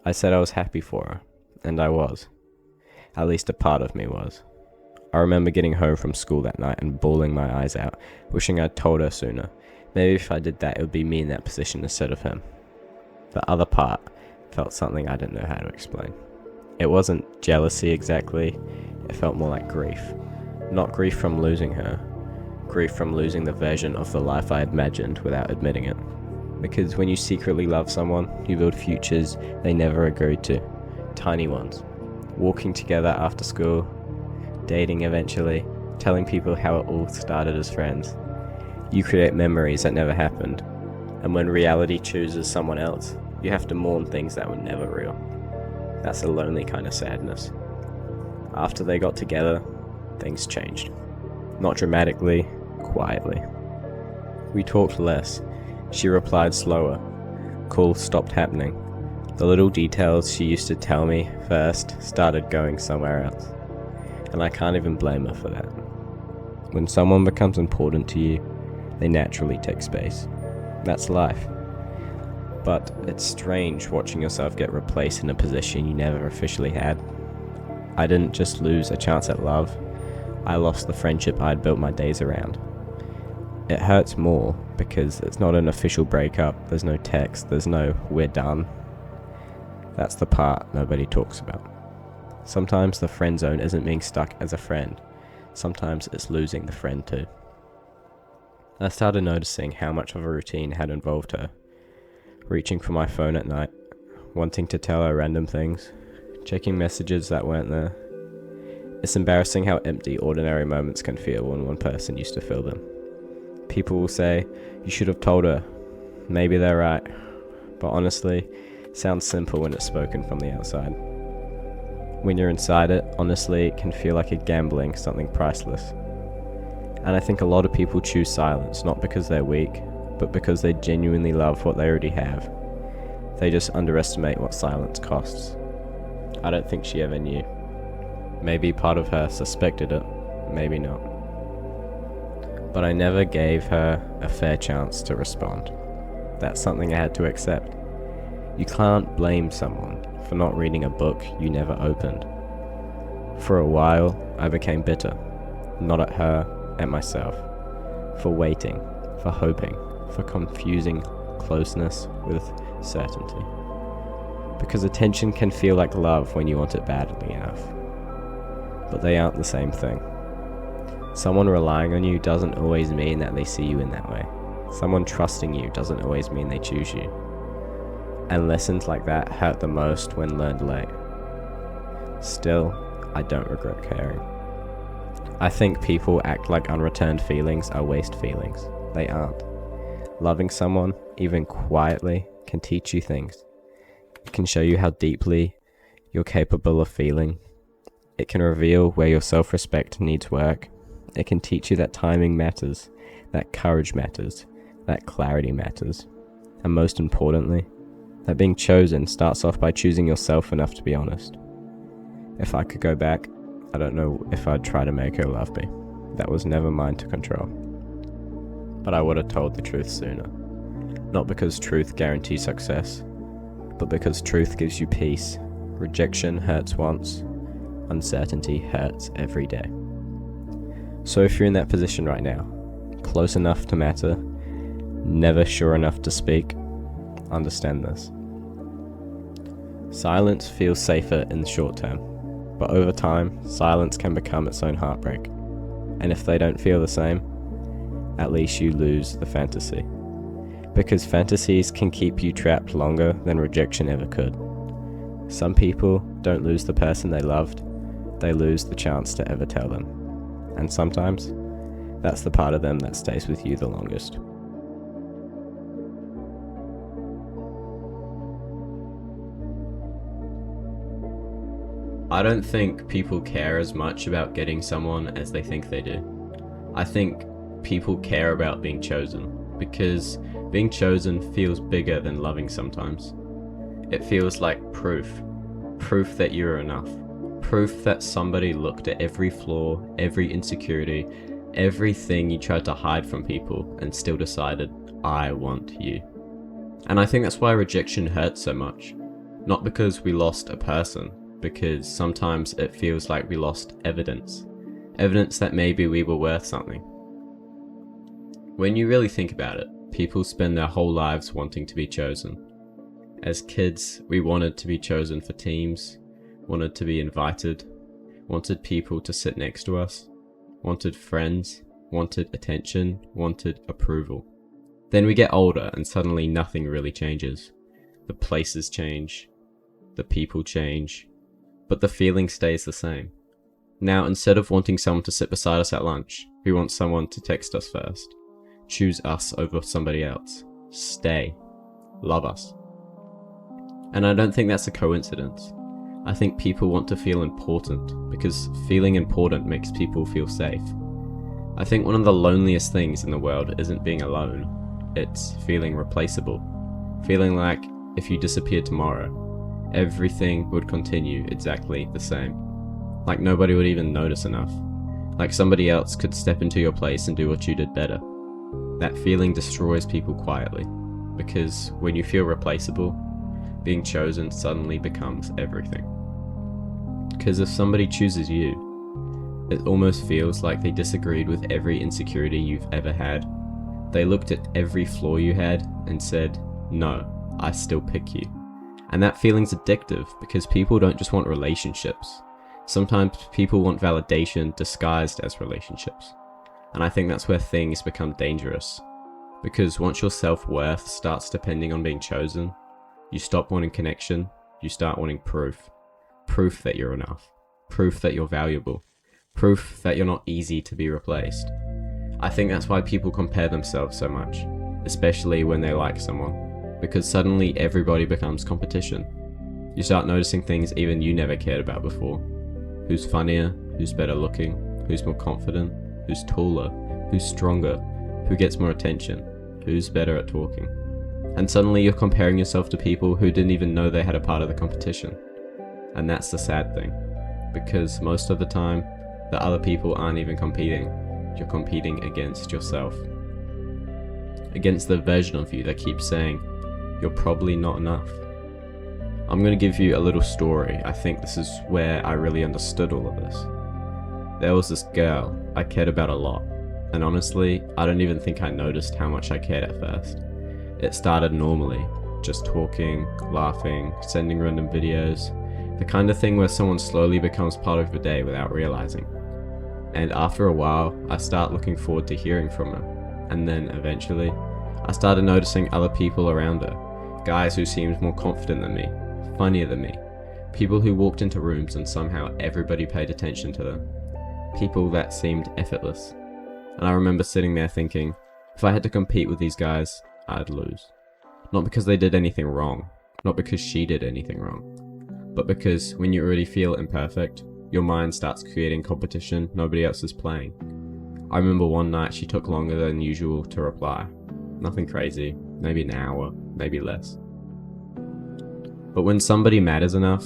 I said I was happy for her, and I was. At least a part of me was. I remember getting home from school that night and bawling my eyes out, wishing I'd told her sooner. Maybe if I did that, it would be me in that position instead of him. The other part felt something I didn't know how to explain. It wasn't jealousy exactly, it felt more like grief. Not grief from losing her, grief from losing the version of the life I imagined without admitting it. Because when you secretly love someone, you build futures they never agreed to. Tiny ones. Walking together after school, dating eventually, telling people how it all started as friends. You create memories that never happened, and when reality chooses someone else, you have to mourn things that were never real. That's a lonely kind of sadness. After they got together, things changed. Not dramatically, quietly. We talked less. She replied slower. Calls stopped happening. The little details she used to tell me first started going somewhere else. And I can't even blame her for that. When someone becomes important to you, they naturally take space. That's life. But it's strange watching yourself get replaced in a position you never officially had. I didn't just lose a chance at love, I lost the friendship I'd built my days around. It hurts more because it's not an official breakup, there's no text, there's no "we're done." That's the part nobody talks about. Sometimes the friend zone isn't being stuck as a friend, sometimes it's losing the friend too. I started noticing how much of a routine had involved her. Reaching for my phone at night, wanting to tell her random things, checking messages that weren't there. It's embarrassing how empty ordinary moments can feel when one person used to fill them. People will say, "You should have told her." Maybe they're right, but honestly, it sounds simple when it's spoken from the outside. When you're inside it, honestly, it can feel like a gambling something priceless. And I think a lot of people choose silence, not because they're weak, but because they genuinely love what they already have. They just underestimate what silence costs. I don't think she ever knew. Maybe part of her suspected it, maybe not. But I never gave her a fair chance to respond. That's something I had to accept. You can't blame someone for not reading a book you never opened. For a while, I became bitter. Not at her, at myself. For waiting, for hoping, for confusing closeness with certainty. Because attention can feel like love when you want it badly enough. But they aren't the same thing. Someone relying on you doesn't always mean that they see you in that way. Someone trusting you doesn't always mean they choose you. And lessons like that hurt the most when learned late. Still, I don't regret caring. I think people act like unreturned feelings are waste feelings. They aren't. Loving someone, even quietly, can teach you things. It can show you how deeply you're capable of feeling. It can reveal where your self-respect needs work. It can teach you that timing matters, that courage matters, that clarity matters. And most importantly, that being chosen starts off by choosing yourself enough to be honest. If I could go back, I don't know if I'd try to make her love me. That was never mine to control. But I would have told the truth sooner. Not because truth guarantees success, but because truth gives you peace. Rejection hurts once, uncertainty hurts every day. So if you're in that position right now, close enough to matter, never sure enough to speak, understand this. Silence feels safer in the short term, but over time, silence can become its own heartbreak. And if they don't feel the same, at least you lose the fantasy. Because fantasies can keep you trapped longer than rejection ever could. Some people don't lose the person they loved, they lose the chance to ever tell them. And sometimes, that's the part of them that stays with you the longest. I don't think people care as much about getting someone as they think they do. I think people care about being chosen, because being chosen feels bigger than loving sometimes. It feels like proof that you're enough. Proof that somebody looked at every flaw, every insecurity, everything you tried to hide from people and still decided, I want you. And I think that's why rejection hurts so much. Not because we lost a person, because sometimes it feels like we lost evidence. Evidence that maybe we were worth something. When you really think about it, people spend their whole lives wanting to be chosen. As kids, we wanted to be chosen for teams, wanted to be invited, wanted people to sit next to us, wanted friends, wanted attention, wanted approval. Then we get older and suddenly nothing really changes. The places change, the people change, but the feeling stays the same. Now, instead of wanting someone to sit beside us at lunch, we want someone to text us first. Choose us over somebody else. Stay. Love us. And I don't think that's a coincidence. I think people want to feel important, because feeling important makes people feel safe. I think one of the loneliest things in the world isn't being alone, it's feeling replaceable. Feeling like if you disappeared tomorrow, everything would continue exactly the same. Like nobody would even notice enough. Like somebody else could step into your place and do what you did better. That feeling destroys people quietly, because when you feel replaceable, being chosen suddenly becomes everything. Because if somebody chooses you, it almost feels like they disagreed with every insecurity you've ever had. They looked at every flaw you had and said, no, I still pick you. And that feeling's addictive, because people don't just want relationships. Sometimes people want validation disguised as relationships. And I think that's where things become dangerous. Because once your self-worth starts depending on being chosen, you stop wanting connection, you start wanting proof. Proof that you're enough. Proof that you're valuable. Proof that you're not easy to be replaced. I think that's why people compare themselves so much, especially when they like someone, because suddenly everybody becomes competition. You start noticing things even you never cared about before. Who's funnier, who's better looking, who's more confident, who's taller, who's stronger, who gets more attention, who's better at talking. And suddenly you're comparing yourself to people who didn't even know they had a part of the competition. And that's the sad thing, because most of the time, the other people aren't even competing. You're competing against yourself. Against the version of you that keeps saying, you're probably not enough. I'm going to give you a little story. I think this is where I really understood all of this. There was this girl I cared about a lot, and honestly, I don't even think I noticed how much I cared at first. It started normally, just talking, laughing, sending random videos, the kind of thing where someone slowly becomes part of your day without realizing. And after a while, I start looking forward to hearing from her. And then eventually, I started noticing other people around her. Guys who seemed more confident than me, funnier than me. People who walked into rooms and somehow everybody paid attention to them. People that seemed effortless. And I remember sitting there thinking, if I had to compete with these guys, I'd lose. Not because they did anything wrong, not because she did anything wrong, but because when you already feel imperfect, your mind starts creating competition nobody else is playing. I remember one night she took longer than usual to reply. Nothing crazy, maybe an hour, maybe less. But when somebody matters enough,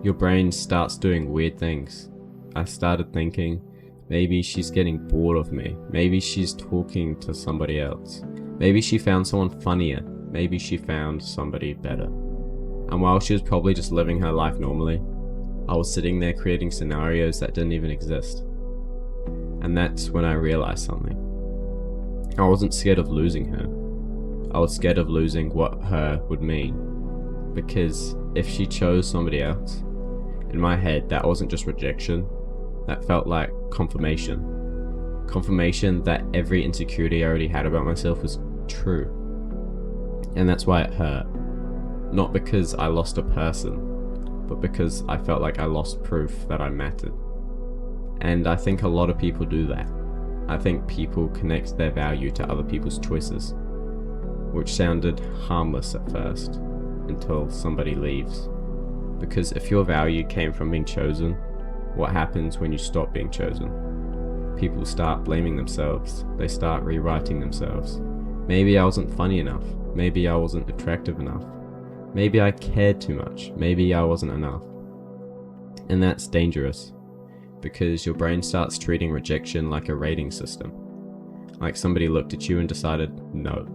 your brain starts doing weird things. I started thinking, maybe she's getting bored of me. Maybe she's talking to somebody else. Maybe she found someone funnier. Maybe she found somebody better. And while she was probably just living her life normally, I was sitting there creating scenarios that didn't even exist. And that's when I realized something. I wasn't scared of losing her. I was scared of losing what her would mean. Because if she chose somebody else, in my head that wasn't just rejection, that felt like confirmation. Confirmation that every insecurity I already had about myself was true. And that's why it hurt. Not because I lost a person, but because I felt like I lost proof that I mattered. And I think a lot of people do that. I think people connect their value to other people's choices, which sounded harmless at first, until somebody leaves. Because if your value came from being chosen, what happens when you stop being chosen? People start blaming themselves. They start rewriting themselves. Maybe I wasn't funny enough. Maybe I wasn't attractive enough. Maybe I cared too much. Maybe I wasn't enough. And that's dangerous, because your brain starts treating rejection like a rating system. Like somebody looked at you and decided, no.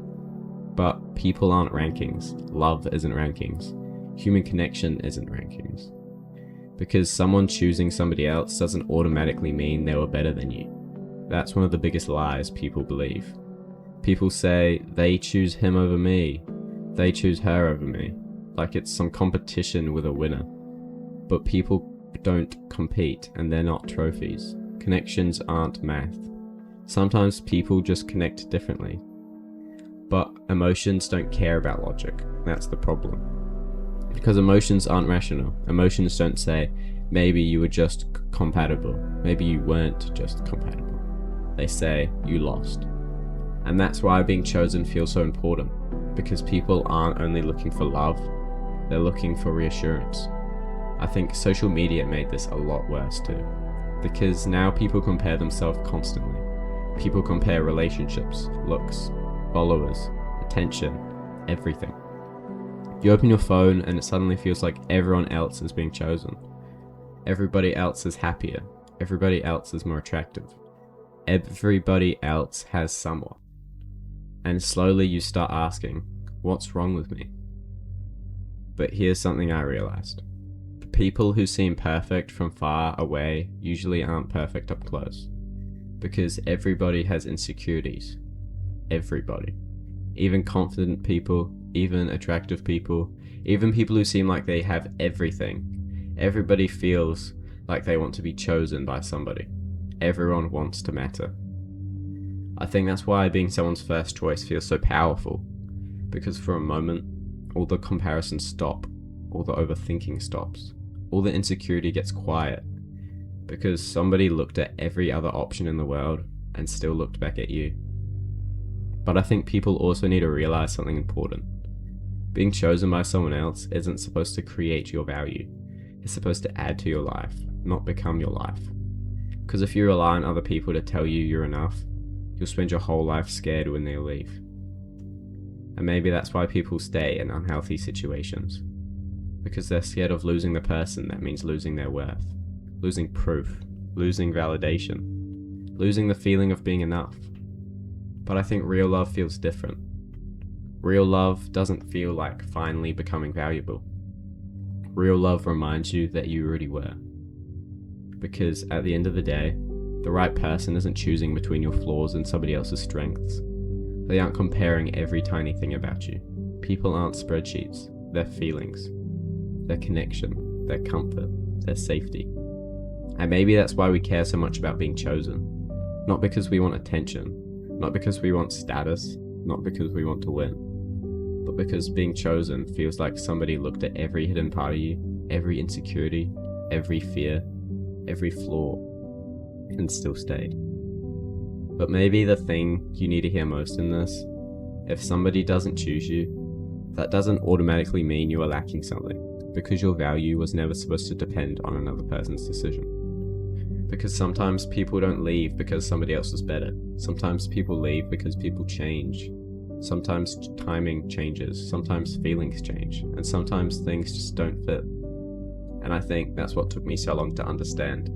But people aren't rankings. Love isn't rankings. Human connection isn't rankings. Because someone choosing somebody else doesn't automatically mean they were better than you. That's one of the biggest lies people believe. People say, they choose him over me. They choose her over me. Like it's some competition with a winner. But people don't compete, and they're not trophies. Connections aren't math. Sometimes people just connect differently. But emotions don't care about logic. That's the problem. Because emotions aren't rational. Emotions don't say, Maybe you were just compatible. Maybe you weren't just compatible. They say you lost. And that's why being chosen feels so important, because people aren't only looking for love, they're looking for reassurance. I think social media made this a lot worse too, because now people compare themselves constantly. People compare relationships, looks, followers, attention, everything. You open your phone and it suddenly feels like everyone else is being chosen. Everybody else is happier. Everybody else is more attractive. Everybody else has someone. And slowly you start asking, what's wrong with me? But here's something I realized. The people who seem perfect from far away usually aren't perfect up close. Because everybody has insecurities. Everybody. Even confident people, even attractive people, even people who seem like they have everything. Everybody feels like they want to be chosen by somebody. Everyone wants to matter. I think that's why being someone's first choice feels so powerful. Because for a moment, all the comparisons stop. All the overthinking stops. All the insecurity gets quiet. Because somebody looked at every other option in the world and still looked back at you. But I think people also need to realize something important. Being chosen by someone else isn't supposed to create your value. It's supposed to add to your life, not become your life. Because if you rely on other people to tell you you're enough, you'll spend your whole life scared when they leave. And maybe that's why people stay in unhealthy situations. Because they're scared of losing the person that means losing their worth. Losing proof. Losing validation. Losing the feeling of being enough. But I think real love feels different. Real love doesn't feel like finally becoming valuable. Real love reminds you that you already were. Because at the end of the day, the right person isn't choosing between your flaws and somebody else's strengths. They aren't comparing every tiny thing about you. People aren't spreadsheets. They're feelings. Their connection. Their comfort. Their safety. And maybe that's why we care so much about being chosen. Not because we want attention. Not because we want status. Not because we want to win. But because being chosen feels like somebody looked at every hidden part of you, every insecurity, every fear, every flaw, and still stayed. But maybe the thing you need to hear most in this, if somebody doesn't choose you, that doesn't automatically mean you are lacking something, because your value was never supposed to depend on another person's decision. Because sometimes people don't leave because somebody else is better. Sometimes people leave because people change. Sometimes timing changes. Sometimes feelings change. And sometimes things just don't fit. And I think that's what took me so long to understand.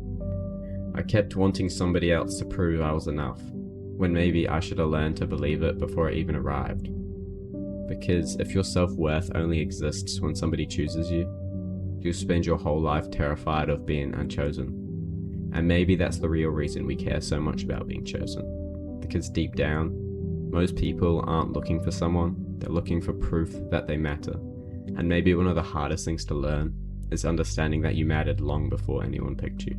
I kept wanting somebody else to prove I was enough, when maybe I should have learned to believe it before it even arrived. Because if your self-worth only exists when somebody chooses you, you'll spend your whole life terrified of being unchosen. And maybe that's the real reason we care so much about being chosen. Because deep down, most people aren't looking for someone, they're looking for proof that they matter. And maybe one of the hardest things to learn is understanding that you mattered long before anyone picked you.